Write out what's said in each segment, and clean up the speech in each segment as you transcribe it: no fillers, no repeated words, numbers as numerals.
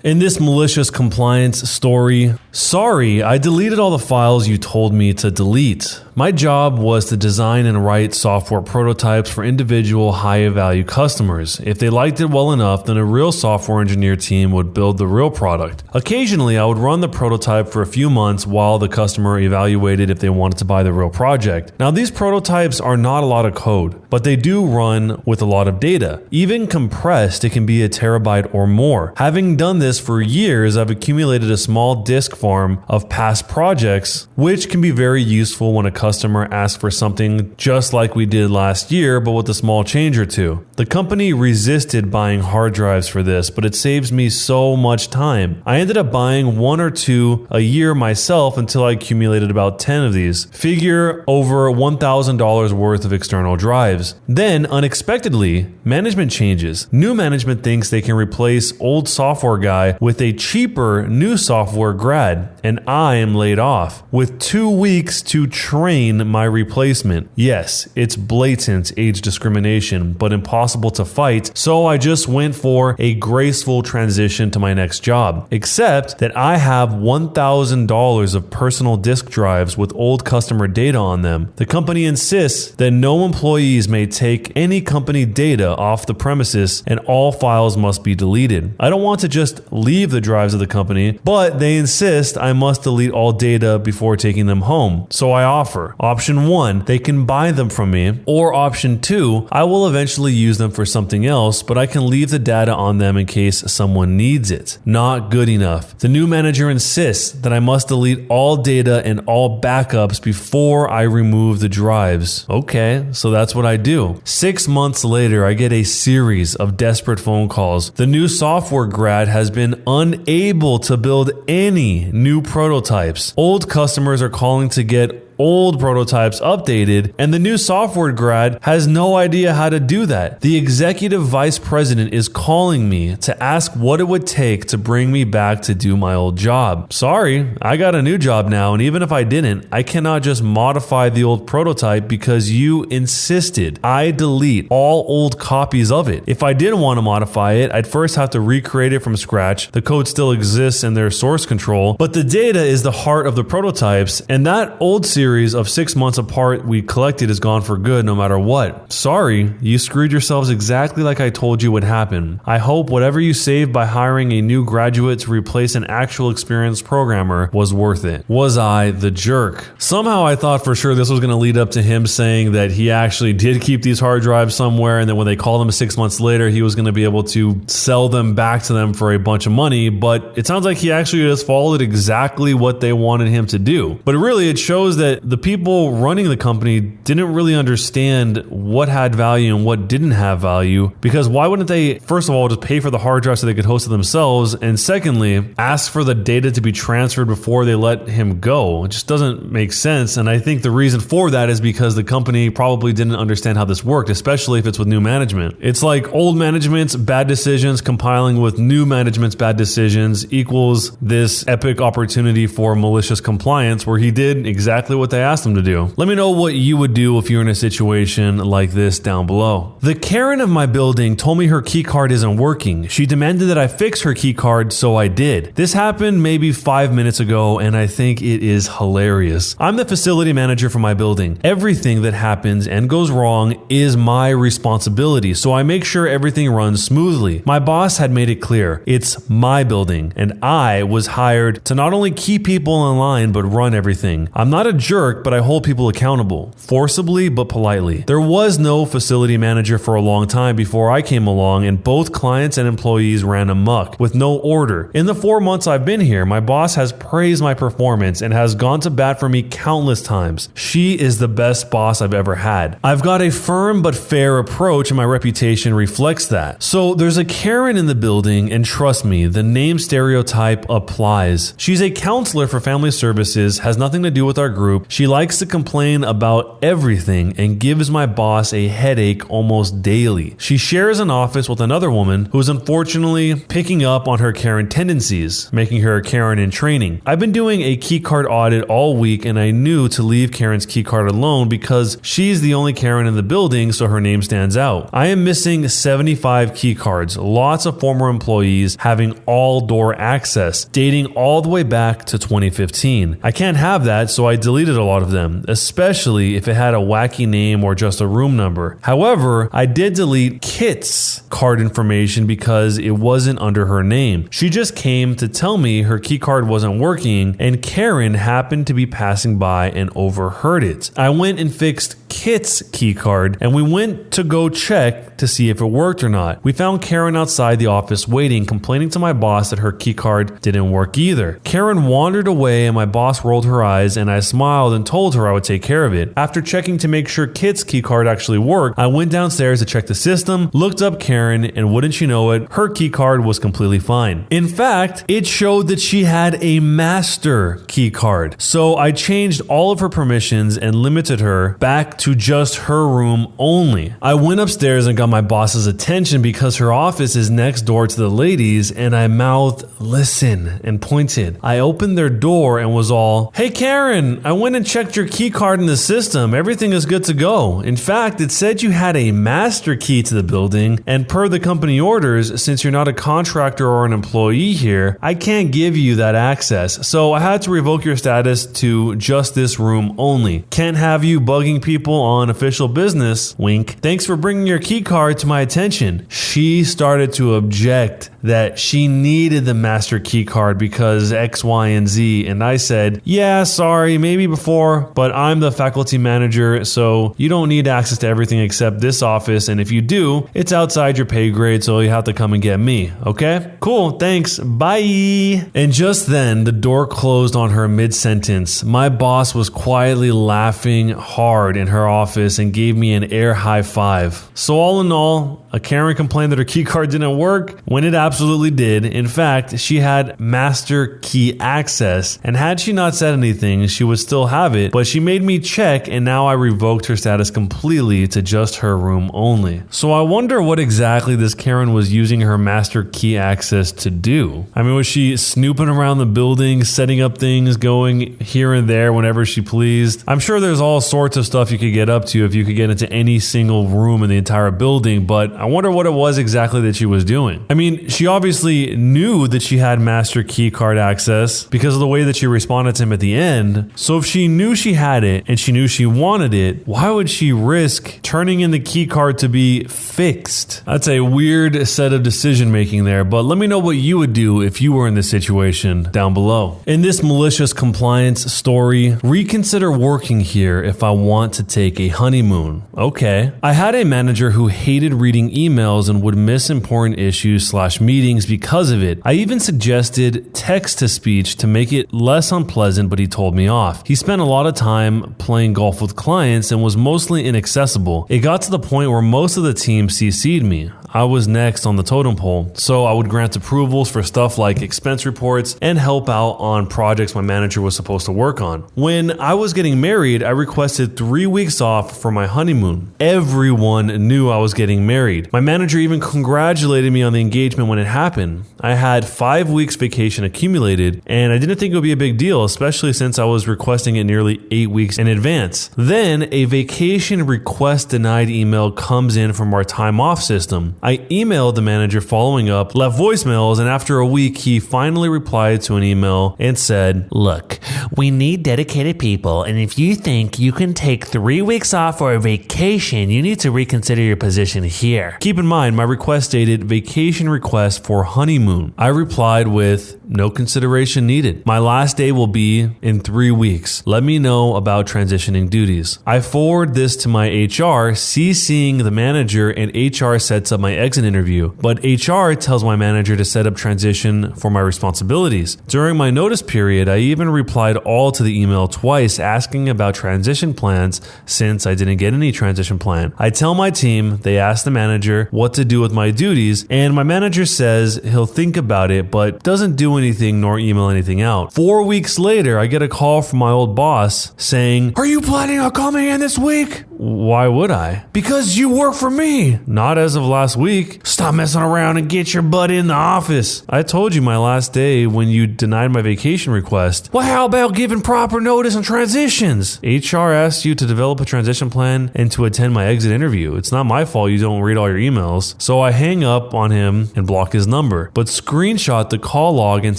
In this malicious compliance story, sorry, I deleted all the files you told me to delete. My job was to design and write software prototypes for individual high-value customers. If they liked it well enough, then a real software engineer team would build the real product. Occasionally, I would run the prototype for a few months while the customer evaluated if they wanted to buy the real project. Now, these prototypes are not a lot of code, but they do run with a lot of data. Even compressed, it can be a terabyte or more. Having done this for years, I've accumulated a small disk farm of past projects, which can be very useful when a customer asks for something just like we did last year, but with a small change or two. The company resisted buying hard drives for this, but it saves me so much time. I ended up buying 1 or 2 a year myself until I accumulated about 10 of these. Figure over $1,000 worth of external drives. Then, unexpectedly, management changes. New management thinks they can replace old software guy with a cheaper new software grad, and I am laid off with 2 weeks to train my replacement. Yes, it's blatant age discrimination, but impossible to fight, so I just went for a graceful transition to my next job. Except that I have $1,000 of personal disk drives with old customer data on them. The company insists that no employees may take any company data off the premises and all files must be deleted. I don't want to just leave the drives of the company, but they insist I must delete all data before taking them home. So I offer option 1, they can buy them from me, or option 2, I will eventually use them for something else, but I can leave the data on them in case someone needs it. Not good enough. The new manager insists that I must delete all data and all backups before I remove the drives. Okay, so that's what I do. 6 months later, I get a series of desperate phone calls. The new software grad has been unable to build any new prototypes. Old customers are calling to get old prototypes updated, and the new software grad has no idea how to do that. The executive vice president is calling me to ask what it would take to bring me back to do my old job. Sorry, I got a new job now, and even if I didn't, I cannot just modify the old prototype because you insisted I delete all old copies of it. If I didn't want to modify it, I'd first have to recreate it from scratch. The code still exists in their source control, but the data is the heart of the prototypes, and that old series of 6 months apart we collected is gone for good no matter what. Sorry, you screwed yourselves exactly like I told you would happen. I hope whatever you saved by hiring a new graduate to replace an actual experienced programmer was worth it. Was I the jerk? Somehow I thought for sure this was going to lead up to him saying that he actually did keep these hard drives somewhere, and then when they called him 6 months later, he was going to be able to sell them back to them for a bunch of money, but it sounds like he actually just followed exactly what they wanted him to do. But really, it shows that the people running the company didn't really understand what had value and what didn't have value, because why wouldn't they, first of all, just pay for the hard drive so they could host it themselves, and secondly, ask for the data to be transferred before they let him go? It just doesn't make sense, and I think the reason for that is because the company probably didn't understand how this worked, especially if it's with new management. It's like old management's bad decisions compiling with new management's bad decisions equals this epic opportunity for malicious compliance where he did exactly what they asked him to do. Let me know what you would do if you're in a situation like this down below. The Karen of my building told me her keycard isn't working. She demanded that I fix her keycard, so I did. This happened maybe 5 minutes ago, and I think it is hilarious. I'm the facility manager for my building. Everything that happens and goes wrong is my responsibility, so I make sure everything runs smoothly. My boss had made it clear, it's my building, and I was hired to not only keep people in line, but run everything. I'm not a jerk, but I hold people accountable, forcibly but politely. There was no facility manager for a long time before I came along, and both clients and employees ran amok with no order. In the 4 months I've been here, my boss has praised my performance and has gone to bat for me countless times. She is the best boss I've ever had. I've got a firm but fair approach, and my reputation reflects that. So there's a Karen in the building, and trust me, the name stereotype applies. She's a counselor for family services, has nothing to do with our group, She likes to complain about everything and gives my boss a headache almost daily. She shares an office with another woman who is unfortunately picking up on her Karen tendencies, making her a Karen in training. I've been doing a Keycard audit all week and I knew to leave Karen's Keycard alone because she's the only Karen in the building, so her name stands out. I am missing 75 Keycards, lots of former employees having all door access, dating all the way back to 2015. I can't have that, so I deleted a lot of them, especially if it had a wacky name or just a room number. However, I did delete Kit's card information because it wasn't under her name. She just came to tell me her keycard wasn't working and Karen happened to be passing by and overheard it. I went and fixed Kit's keycard and we went to go check to see if it worked or not. We found Karen outside the office waiting, complaining to my boss that her keycard didn't work either. Karen wandered away and my boss rolled her eyes and I smiled and told her I would take care of it. After checking to make sure Kit's keycard actually worked, I went downstairs to check the system, looked up Karen, and wouldn't you know it, her keycard was completely fine. In fact, it showed that she had a master keycard. So I changed all of her permissions and limited her back to just her room only. I went upstairs and got my boss's attention because her office is next door to the ladies, and I mouthed, "Listen," and pointed. I opened their door and was all, "Hey Karen, I went and checked your key card in the system. Everything is good to go. In fact, it said you had a master key to the building, and per the company orders, since you're not a contractor or an employee here, I can't give you that access. So I had to revoke your status to just this room only. Can't have you bugging people on official business. Wink. Thanks for bringing your key card to my attention." She started to object that she needed the master key card because X, Y, and Z. And I said, "Yeah, sorry, maybe before, but I'm the faculty manager, so you don't need access to everything except this office. And if you do, it's outside your pay grade, so you have to come and get me. Okay? Cool, thanks. Bye." And just then, the door closed on her mid-sentence. My boss was quietly laughing hard in her office and gave me an air high five. So all in all, a Karen complained that her key card didn't work when it absolutely did. In fact, she had master key access, and had she not said anything, she would still have it, but she made me check and now I revoked her status completely to just her room only. So I wonder what exactly this Karen was using her master key access to do. I mean, was she snooping around the building, setting up things, going here and there whenever she pleased? I'm sure there's all sorts of stuff you could get up to if you could get into any single room in the entire building, but I wonder what it was exactly that she was doing. I mean, she obviously knew that she had master key card access because of the way that she responded to him at the end. So if she knew she had it and she knew she wanted it, why would she risk turning in the key card to be fixed? That's a weird set of decision making there, but let me know what you would do if you were in this situation down below. In this malicious compliance story, reconsider working here if I want to take a honeymoon. Okay. I had a manager who hated reading emails and would miss important issues/meetings because of it. I even suggested text-to-speech to make it less unpleasant, but he told me off. He spent a lot of time playing golf with clients and was mostly inaccessible. It got to the point where most of the team CC'd me. I was next on the totem pole, so I would grant approvals for stuff like expense reports and help out on projects my manager was supposed to work on. When I was getting married, I requested 3 weeks off for my honeymoon. Everyone knew I was getting married. My manager even congratulated me on the engagement when it happened. I had 5 weeks vacation accumulated, and I didn't think it would be a big deal, especially since I was requesting it nearly 8 weeks in advance. Then a vacation request denied email comes in from our time off system. I emailed the manager following up, left voicemails, and after a week, he finally replied to an email and said, "Look, we need dedicated people, and if you think you can take 3 weeks off for a vacation, you need to reconsider your position here." Keep in mind, my request stated vacation request for honeymoon. I replied with, "No consideration needed. My last day will be in 3 weeks. Let me know about transitioning duties." I forward this to my HR, CCing the manager, and HR sets up my my exit interview, but HR tells my manager to set up transition for my responsibilities. During my notice period, I even replied all to the email twice asking about transition plans since I didn't get any transition plan. I tell my team, they ask the manager what to do with my duties, and my manager says he'll think about it but doesn't do anything nor email anything out. 4 weeks later, I get a call from my old boss saying, "Are you planning on coming in this week?" Why would I? "Because you work for me." "Not as of last week." "Stop messing around and get your butt in the office." "I told you my last day when you denied my vacation request." "Well, how about giving proper notice on transitions?" "HR asked you to develop a transition plan and to attend my exit interview. It's not my fault you don't read all your emails." So I hang up on him and block his number, but screenshot the call log and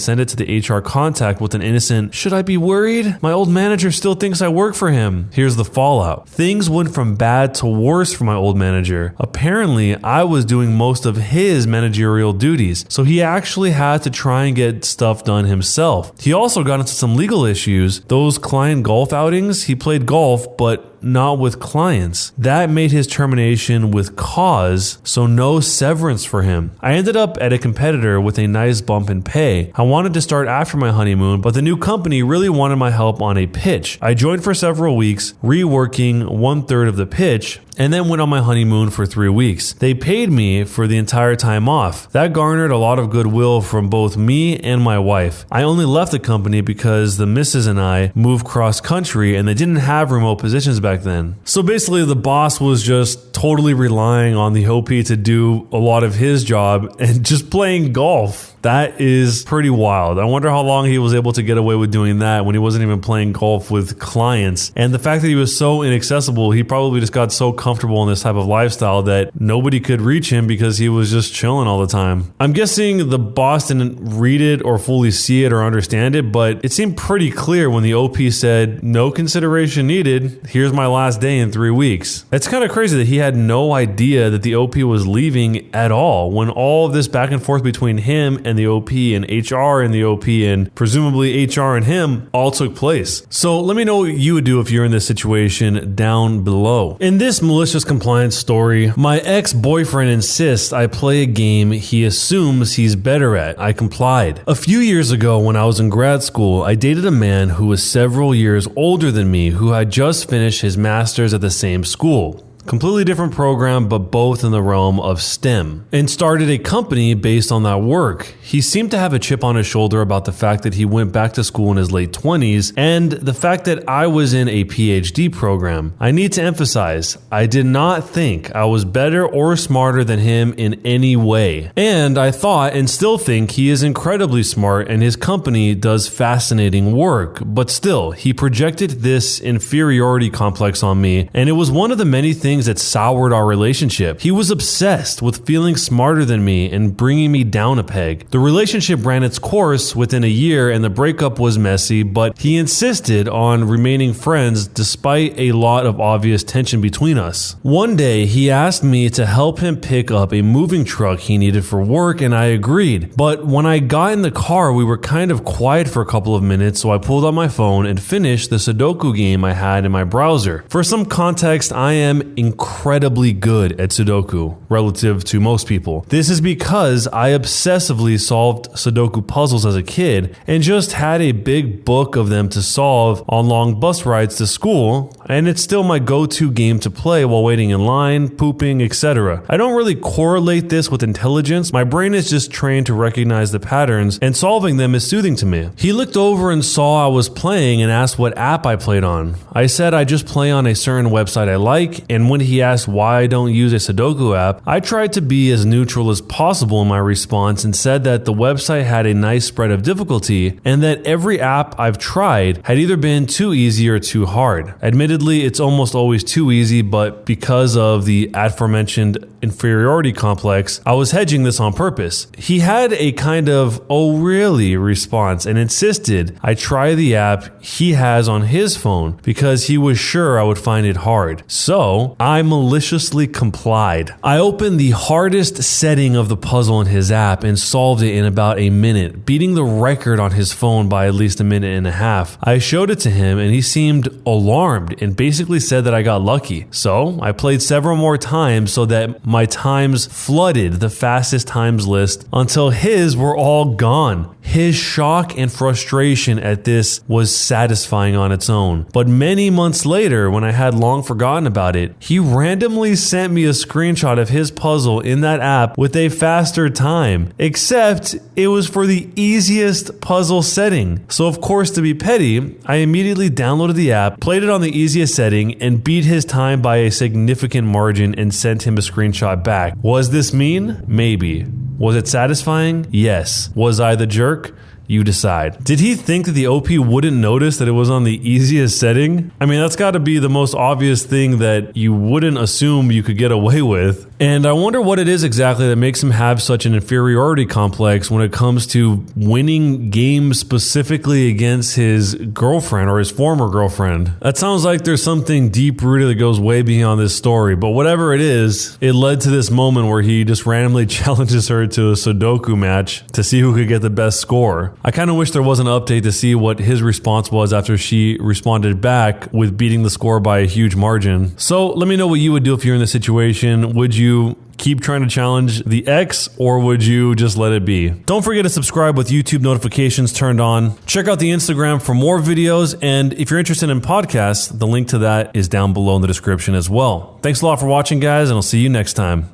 send it to the HR contact with an innocent, "Should I be worried? My old manager still thinks I work for him." Here's the fallout. Things went from bad to worse for my old manager. Apparently, I was doing most of his managerial duties, so he actually had to try and get stuff done himself. He also got into some legal issues. Those client golf outings, he played golf, but not with clients. That made his termination with cause, so no severance for him. I ended up at a competitor with a nice bump in pay. I wanted to start after my honeymoon, but the new company really wanted my help on a pitch. I joined for several weeks, reworking 1/3 of the pitch, and then went on my honeymoon for 3 weeks. They paid me for the entire time off. That garnered a lot of goodwill from both me and my wife. I only left the company because the missus and I moved cross country and they didn't have remote positions back then. So basically the boss was just totally relying on the OP to do a lot of his job and just playing golf. That is pretty wild. I wonder how long he was able to get away with doing that when he wasn't even playing golf with clients. And the fact that he was so inaccessible, he probably just got so comfortable in this type of lifestyle that nobody could reach him because he was just chilling all the time. I'm guessing the boss didn't read it or fully see it or understand it, but it seemed pretty clear when the OP said, "No consideration needed. Here's my last day in 3 weeks." It's kind of crazy that he had no idea that the OP was leaving at all when all of this back and forth between him and the OP and HR and the OP and presumably HR and him all took place. So let me know what you would do if you're in this situation down below. In this malicious compliance story, my ex-boyfriend insists I play a game he assumes he's better at. I complied. A few years ago when I was in grad school, I dated a man who was several years older than me who had just finished his master's at the same school. Completely different program, but both in the realm of STEM, and started a company based on that work. He seemed to have a chip on his shoulder about the fact that he went back to school in his late 20s and the fact that I was in a PhD program. I need to emphasize, I did not think I was better or smarter than him in any way. And I thought and still think he is incredibly smart and his company does fascinating work, but still, he projected this inferiority complex on me, and it was one of the many things that soured our relationship. He was obsessed with feeling smarter than me and bringing me down a peg. The relationship ran its course within a year and the breakup was messy, but he insisted on remaining friends despite a lot of obvious tension between us. One day, he asked me to help him pick up a moving truck he needed for work and I agreed. But when I got in the car, we were kind of quiet for a couple of minutes, so I pulled out my phone and finished the Sudoku game I had in my browser. For some context, I am incredibly good at Sudoku relative to most people. This is because I obsessively solved Sudoku puzzles as a kid and just had a big book of them to solve on long bus rides to school, and it's still my go-to game to play while waiting in line, pooping, etc. I don't really correlate this with intelligence. My brain is just trained to recognize the patterns, and solving them is soothing to me. He looked over and saw I was playing and asked what app I played on. I said I just play on a certain website I like, and when he asked why I don't use a Sudoku app, I tried to be as neutral as possible in my response and said that the website had a nice spread of difficulty and that every app I've tried had either been too easy or too hard. Admittedly, it's almost always too easy, but because of the aforementioned inferiority complex, I was hedging this on purpose. He had a kind of "oh really" response and insisted I try the app he has on his phone because he was sure I would find it hard. So I maliciously complied. I opened the hardest setting of the puzzle in his app and solved it in about a minute, beating the record on his phone by at least a minute and a half. I showed it to him and he seemed alarmed and basically said that I got lucky. So I played several more times so that my times flooded the fastest times list until his were all gone. His shock and frustration at this was satisfying on its own. But many months later, when I had long forgotten about it, he randomly sent me a screenshot of his puzzle in that app with a faster time, except it was for the easiest puzzle setting. So of course, to be petty, I immediately downloaded the app, played it on the easiest setting, and beat his time by a significant margin and sent him a screenshot back. Was this mean? Maybe. Was it satisfying? Yes. Was I the jerk? You decide. Did he think that the OP wouldn't notice that it was on the easiest setting? I mean, that's got to be the most obvious thing that you wouldn't assume you could get away with. And I wonder what it is exactly that makes him have such an inferiority complex when it comes to winning games specifically against his girlfriend or his former girlfriend. That sounds like there's something deep rooted that goes way beyond this story, but whatever it is, it led to this moment where he just randomly challenges her to a Sudoku match to see who could get the best score. I kind of wish there was an update to see what his response was after she responded back with beating the score by a huge margin. So let me know what you would do if you're in this situation. Would you keep trying to challenge the ex, or would you just let it be? Don't forget to subscribe with YouTube notifications turned on. Check out the Instagram for more videos, and if you're interested in podcasts, the link to that is down below in the description as well. Thanks a lot for watching, guys, and I'll see you next time.